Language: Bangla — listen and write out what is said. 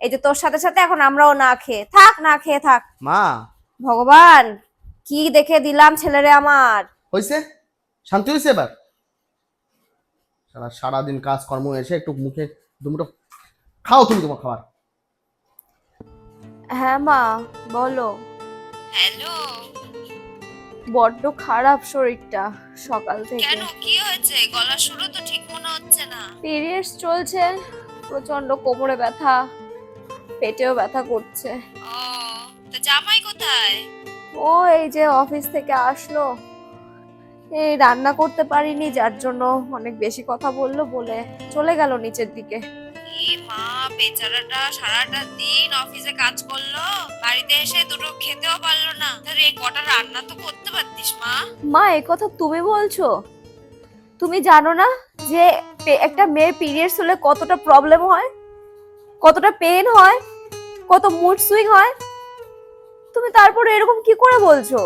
এই যে তোর সাথে সাথে এখন আমরাও না খেয়ে থাক, না খেয়ে থাক। মা ভগবান, কি দেখে দিলাম ছেলেরে আমার। হইছে, শান্তি হয়েছে এবার? সারাদিন কাজকর্ম এসে একটু মুখে দুমুটো খাও তুমি তোমার খাবার। হ্যাঁ মা, বলো। হ্যালো। বড্ড খারাপ শরীরটা সকাল থেকে। কেন, কি হয়েছে? গলার সুরও তো ঠিক মনে হচ্ছে না। পিরিয়ডস চলছে, প্রচন্ড কোমরে ব্যথা, পেটেও ব্যথা করছে। ও, তো জামাই কোথায়? ও এই যে অফিস থেকে আসলো, এই রান্না করতে পারিনি যার জন্য অনেক বেশি কথা বললো বলে চলে গেল নিচের দিকে। এ মা, বেচারাটা সারাটা দিন অফিসে কাজ করলো, বাড়িতে এসে দুটো খেতেও পারলো না। তোর এই কটা রান্না তো করতে পারতিস মা। মা, এই কথা তুমি বলছো? তুমি জানো না যে একটা মেয়ের পিরিয়ডস হলে কতটা প্রবলেম হয়, কতটা পেন হয়, কত মুড সুইং হয়? তুমি তারপরে এরকম কি করে বলছো?